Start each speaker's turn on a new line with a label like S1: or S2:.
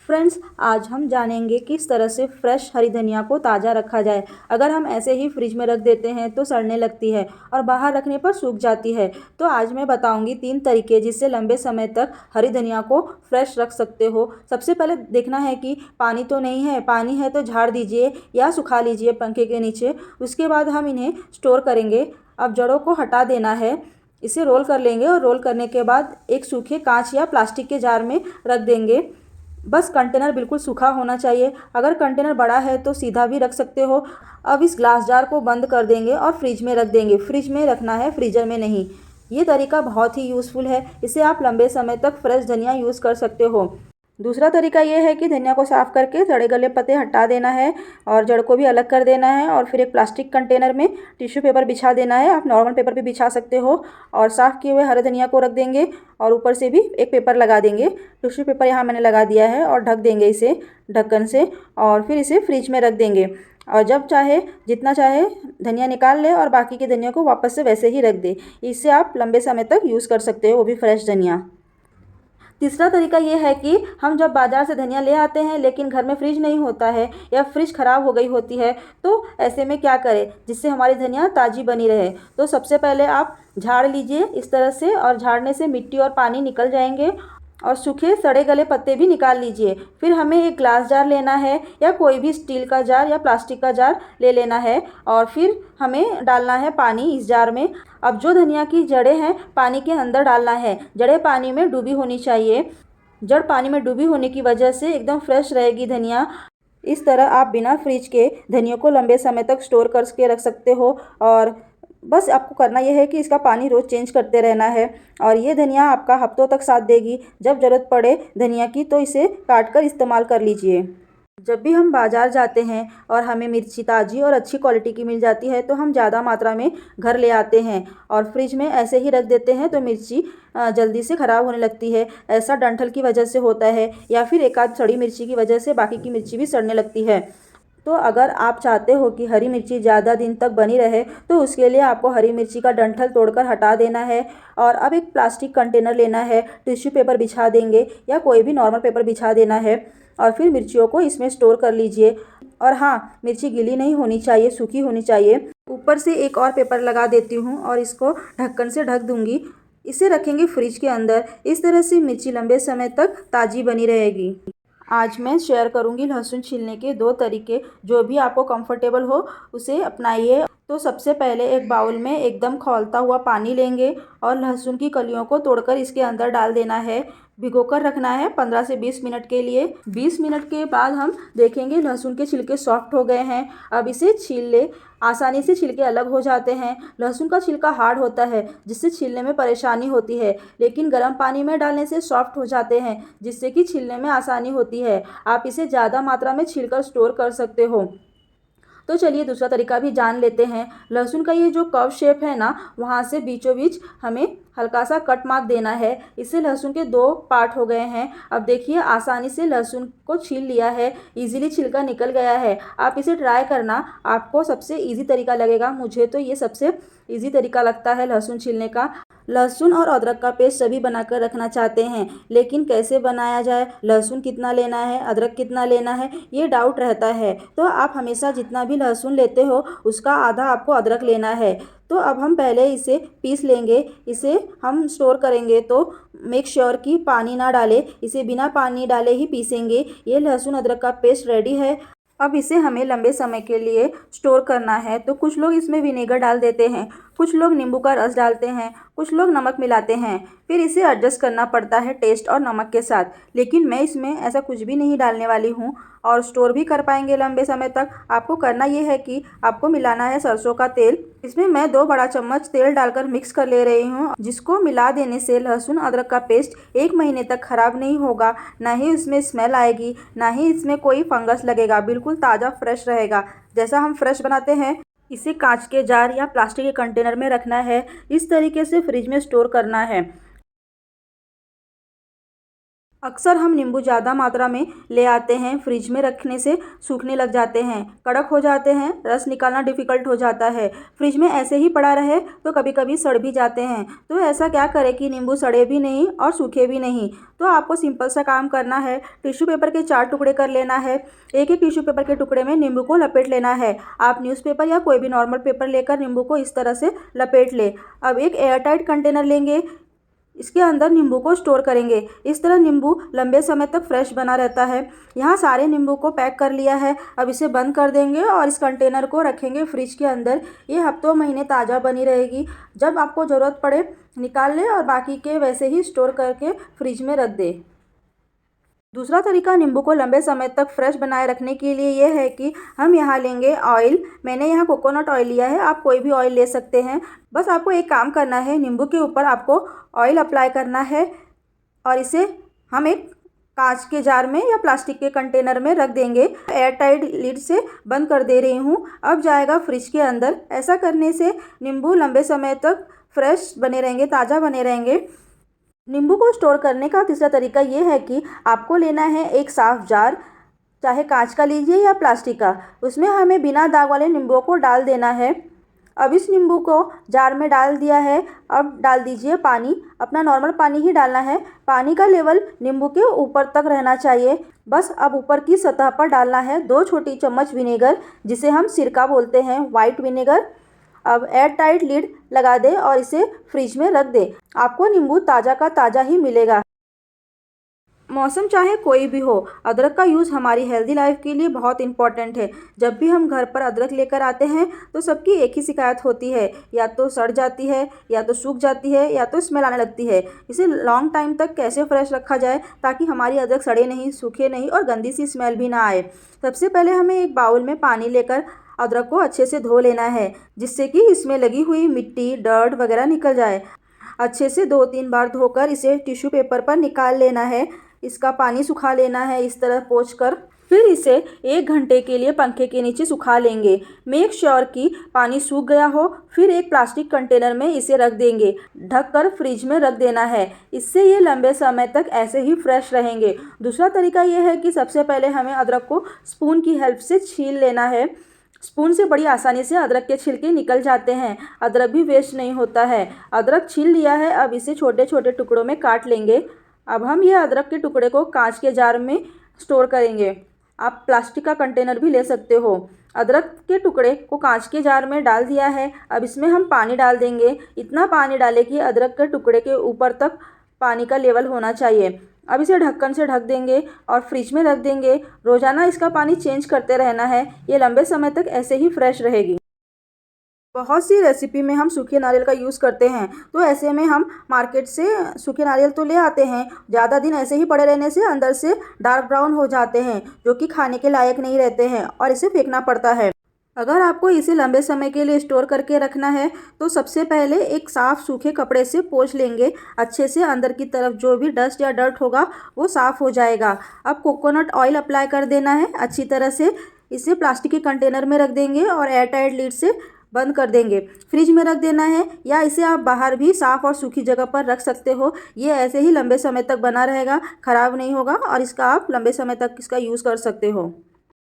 S1: Friends, आज हम जानेंगे किस तरह से फ्रेश हरी धनिया को ताज़ा रखा जाए। अगर हम ऐसे ही फ्रिज में रख देते हैं तो सड़ने लगती है और बाहर रखने पर सूख जाती है। तो आज मैं बताऊंगी 3 तरीके जिससे लंबे समय तक हरी धनिया को फ्रेश रख सकते हो। सबसे पहले देखना है कि पानी तो नहीं है, पानी है तो झाड़ दीजिए या सुखा लीजिए पंखे के नीचे। उसके बाद हम इन्हें स्टोर करेंगे। अब जड़ों को हटा देना है, इसे रोल कर लेंगे और रोल करने के बाद एक सूखे कांच या प्लास्टिक के जार में रख देंगे। बस कंटेनर बिल्कुल सूखा होना चाहिए। अगर कंटेनर बड़ा है तो सीधा भी रख सकते हो। अब इस ग्लास जार को बंद कर देंगे और फ्रिज में रख देंगे। फ्रिज में रखना है, फ्रीजर में नहीं। ये तरीका बहुत ही यूज़फुल है। इसे आप लंबे समय तक फ्रेश धनिया यूज़ कर सकते हो। दूसरा तरीका ये है कि धनिया को साफ़ करके सड़े गले पत्ते हटा देना है और जड़ को भी अलग कर देना है और फिर एक प्लास्टिक कंटेनर में टिश्यू पेपर बिछा देना है। आप नॉर्मल पेपर भी बिछा सकते हो और साफ़ किए हुए हरे धनिया को रख देंगे और ऊपर से भी एक पेपर लगा देंगे। टिश्यू पेपर यहाँ मैंने लगा दिया है और ढक देंगे इसे ढक्कन से और फिर इसे फ्रिज में रख देंगे। और जब चाहे जितना चाहे धनिया निकाल ले और बाकी के धनिया को वापस से वैसे ही रख दे। इससे आप लंबे समय तक यूज़ कर सकते हो, वो भी फ्रेश धनिया। तीसरा तरीका ये है कि हम जब बाज़ार से धनिया ले आते हैं लेकिन घर में फ्रिज नहीं होता है या फ्रिज ख़राब हो गई होती है, तो ऐसे में क्या करें जिससे हमारी धनिया ताज़ी बनी रहे। तो सबसे पहले आप झाड़ लीजिए इस तरह से और झाड़ने से मिट्टी और पानी निकल जाएंगे और सूखे सड़े गले पत्ते भी निकाल लीजिए। फिर हमें एक ग्लास जार लेना है या कोई भी स्टील का जार या प्लास्टिक का जार ले लेना है और फिर हमें डालना है पानी इस जार में। अब जो धनिया की जड़ें हैं पानी के अंदर डालना है। जड़ें पानी में डूबी होनी चाहिए। जड़ पानी में डूबी होने की वजह से एकदम फ्रेश रहेगी धनिया। इस तरह आप बिना फ्रिज के धनिया को लंबे समय तक स्टोर करके रख सकते हो। और बस आपको करना यह है कि इसका पानी रोज़ चेंज करते रहना है और ये धनिया आपका हफ्तों तक साथ देगी। जब ज़रूरत पड़े धनिया की तो इसे काट कर इस्तेमाल कर लीजिए। जब भी हम बाज़ार जाते हैं और हमें मिर्ची ताज़ी और अच्छी क्वालिटी की मिल जाती है तो हम ज़्यादा मात्रा में घर ले आते हैं और फ्रिज में ऐसे ही रख देते हैं तो मिर्ची जल्दी से ख़राब होने लगती है। ऐसा डंठल की वजह से होता है या फिर एक आध सड़ी मिर्ची की वजह से बाकी की मिर्ची भी सड़ने लगती है। तो अगर आप चाहते हो कि हरी मिर्ची ज़्यादा दिन तक बनी रहे तो उसके लिए आपको हरी मिर्ची का डंठल तोड़कर हटा देना है। और अब एक प्लास्टिक कंटेनर लेना है, टिश्यू पेपर बिछा देंगे या कोई भी नॉर्मल पेपर बिछा देना है और फिर मिर्चियों को इसमें स्टोर कर लीजिए। और हाँ, मिर्ची गीली नहीं होनी चाहिए, सूखी होनी चाहिए। ऊपर से एक और पेपर लगा देती हूँ और इसको ढक्कन से ढक दूँगी। इसे रखेंगे फ्रिज के अंदर। इस तरह से मिर्ची लंबे समय तक ताज़ी बनी रहेगी। आज मैं शेयर करूंगी लहसुन छीलने के 2 तरीके। जो भी आपको कंफर्टेबल हो उसे अपनाइए। तो सबसे पहले एक बाउल में एकदम खौलता हुआ पानी लेंगे और लहसुन की कलियों को तोड़कर इसके अंदर डाल देना है। भिगोकर रखना है 15 से 20 मिनट के लिए। 20 मिनट के बाद हम देखेंगे लहसुन के छिलके सॉफ्ट हो गए हैं। अब इसे छील ले। आसानी से छिलके अलग हो जाते हैं। लहसुन का छिलका हार्ड होता है जिससे छीलने में परेशानी होती है, लेकिन गर्म पानी में डालने से सॉफ्ट हो जाते हैं जिससे कि छीलने में आसानी होती है। आप इसे ज़्यादा मात्रा में छीलकर स्टोर कर सकते हो। तो चलिए दूसरा तरीका भी जान लेते हैं। लहसुन का ये जो कर्व शेप है ना, वहाँ से बीचों बीच हमें हल्का सा कट मार्क देना है। इससे लहसुन के 2 पार्ट हो गए हैं। अब देखिए आसानी से लहसुन को छील लिया है, इजीली छिलका निकल गया है। आप इसे ट्राई करना, आपको सबसे इजी तरीका लगेगा। मुझे तो ये सबसे इजी तरीका लगता है लहसुन छीलने का। लहसुन और अदरक का पेस्ट सभी बनाकर रखना चाहते हैं, लेकिन कैसे बनाया जाए, लहसुन कितना लेना है, अदरक कितना लेना है, ये डाउट रहता है। तो आप हमेशा जितना भी लहसुन लेते हो उसका आधा आपको अदरक लेना है। तो अब हम पहले इसे पीस लेंगे। इसे हम स्टोर करेंगे तो मेक श्योर कि पानी ना डालें। इसे बिना पानी डाले ही पीसेंगे। ये लहसुन अदरक का पेस्ट रेडी है। अब इसे हमें लंबे समय के लिए स्टोर करना है। तो कुछ लोग इसमें विनेगर डाल देते हैं, कुछ लोग नींबू का रस डालते हैं, कुछ लोग नमक मिलाते हैं। फिर इसे एडजस्ट करना पड़ता है टेस्ट और नमक के साथ। लेकिन मैं इसमें ऐसा कुछ भी नहीं डालने वाली हूँ और स्टोर भी कर पाएंगे लंबे समय तक। आपको करना ये है कि आपको मिलाना है सरसों का तेल। इसमें मैं 2 बड़ा चम्मच तेल डालकर मिक्स कर ले रही हूँ, जिसको मिला देने से लहसुन अदरक का पेस्ट 1 महीने तक ख़राब नहीं होगा। ना ही इसमें स्मेल आएगी, ना ही इसमें कोई फंगस लगेगा। बिल्कुल ताज़ा फ्रेश रहेगा जैसा हम फ्रेश बनाते हैं। इसे कांच के जार या प्लास्टिक के कंटेनर में रखना है। इस तरीके से फ्रिज में स्टोर करना है। अक्सर हम नींबू ज़्यादा मात्रा में ले आते हैं, फ्रिज में रखने से सूखने लग जाते हैं, कड़क हो जाते हैं, रस निकालना डिफ़िकल्ट हो जाता है। फ्रिज में ऐसे ही पड़ा रहे तो कभी कभी सड़ भी जाते हैं। तो ऐसा क्या करें कि नींबू सड़े भी नहीं और सूखे भी नहीं। तो आपको सिंपल सा काम करना है, टिश्यू पेपर के 4 टुकड़े कर लेना है। एक एक टिश्यू पेपर के टुकड़े में नींबू को लपेट लेना है। आप न्यूज़पेपर या कोई भी नॉर्मल पेपर लेकर नींबू को इस तरह से लपेट ले। अब एक एयरटाइट कंटेनर लेंगे, इसके अंदर नींबू को स्टोर करेंगे। इस तरह नींबू लंबे समय तक फ्रेश बना रहता है। यहाँ सारे नींबू को पैक कर लिया है। अब इसे बंद कर देंगे और इस कंटेनर को रखेंगे फ्रिज के अंदर। ये हफ्तों महीने ताज़ा बनी रहेगी। जब आपको ज़रूरत पड़े निकाल ले और बाकी के वैसे ही स्टोर करके फ्रिज में रख दे। दूसरा तरीका नींबू को लंबे समय तक फ्रेश बनाए रखने के लिए ये है कि हम यहाँ लेंगे ऑयल। मैंने यहाँ कोकोनट ऑयल लिया है, आप कोई भी ऑयल ले सकते हैं। बस आपको एक काम करना है, नींबू के ऊपर आपको ऑयल अप्लाई करना है और इसे हम एक कांच के जार में या प्लास्टिक के कंटेनर में रख देंगे। एयर टाइट लिड से बंद कर दे रही हूँ। अब जाएगा फ्रिज के अंदर। ऐसा करने से नींबू लंबे समय तक फ्रेश बने रहेंगे, ताज़ा बने रहेंगे। नींबू को स्टोर करने का तीसरा तरीका ये है कि आपको लेना है एक साफ़ जार, चाहे कांच का लीजिए या प्लास्टिक का। उसमें हमें बिना दाग वाले नींबुओं को डाल देना है। अब इस नींबू को जार में डाल दिया है। अब डाल दीजिए पानी, अपना नॉर्मल पानी ही डालना है। पानी का लेवल नींबू के ऊपर तक रहना चाहिए। बस अब ऊपर की सतह पर डालना है 2 छोटी चम्मच विनेगर, जिसे हम सिरका बोलते हैं, वाइट विनेगर। अब एयर टाइट लिड लगा दे और इसे फ्रिज में रख दे। आपको नींबू ताज़ा का ताज़ा ही मिलेगा। मौसम चाहे कोई भी हो, अदरक का यूज़ हमारी हेल्दी लाइफ के लिए बहुत इंपॉर्टेंट है। जब भी हम घर पर अदरक लेकर आते हैं तो सबकी एक ही शिकायत होती है, या तो सड़ जाती है, या तो सूख जाती है, या तो स्मेल आने लगती है। इसे लॉन्ग टाइम तक कैसे फ्रेश रखा जाए ताकि हमारी अदरक सड़े नहीं, सूखे नहीं और गंदी सी स्मेल भी ना आए। सबसे पहले हमें एक बाउल में पानी लेकर अदरक को अच्छे से धो लेना है, जिससे कि इसमें लगी हुई मिट्टी, डर्ट वगैरह निकल जाए। अच्छे से 2-3 बार धोकर इसे टिश्यू पेपर पर निकाल लेना है। इसका पानी सुखा लेना है इस तरह पोंछकर। फिर इसे 1 घंटे के लिए पंखे के नीचे सुखा लेंगे। मेक श्योर कि पानी सूख गया हो। फिर एक प्लास्टिक कंटेनर में इसे रख देंगे, ढककर फ्रिज में रख देना है। इससे ये लंबे समय तक ऐसे ही फ्रेश रहेंगे। दूसरा तरीका ये है कि सबसे पहले हमें अदरक को स्पून की हेल्प से छील लेना है। स्पून से बड़ी आसानी से अदरक के छिलके निकल जाते हैं। अदरक भी वेस्ट नहीं होता है। अदरक छील लिया है, अब इसे छोटे छोटे टुकड़ों में काट लेंगे। अब हम ये अदरक के टुकड़े को कांच के जार में स्टोर करेंगे। आप प्लास्टिक का कंटेनर भी ले सकते हो। अदरक के टुकड़े को कांच के जार में डाल दिया है। अब इसमें हम पानी डाल देंगे। इतना पानी डालें कि अदरक के टुकड़े के ऊपर तक पानी का लेवल होना चाहिए। अब इसे ढक्कन से ढक देंगे और फ्रिज में रख देंगे। रोज़ाना इसका पानी चेंज करते रहना है। ये लंबे समय तक ऐसे ही फ्रेश रहेगी। बहुत सी रेसिपी में हम सूखे नारियल का यूज़ करते हैं, तो ऐसे में हम मार्केट से सूखे नारियल तो ले आते हैं। ज़्यादा दिन ऐसे ही पड़े रहने से अंदर से डार्क ब्राउन हो जाते हैं, जो कि खाने के लायक नहीं रहते हैं और इसे फेंकना पड़ता है। अगर आपको इसे लंबे समय के लिए स्टोर करके रखना है तो सबसे पहले एक साफ़ सूखे कपड़े से पोंछ लेंगे। अच्छे से अंदर की तरफ जो भी डस्ट या डर्ट होगा वो साफ़ हो जाएगा। अब कोकोनट ऑयल अप्लाई कर देना है अच्छी तरह से। इसे प्लास्टिक के कंटेनर में रख देंगे और एयर टाइट लिड से बंद कर देंगे। फ्रिज में रख देना है, या इसे आप बाहर भी साफ़ और सूखी जगह पर रख सकते हो। ये ऐसे ही लंबे समय तक बना रहेगा, ख़राब नहीं होगा और इसका आप लंबे समय तक इसका यूज़ कर सकते हो।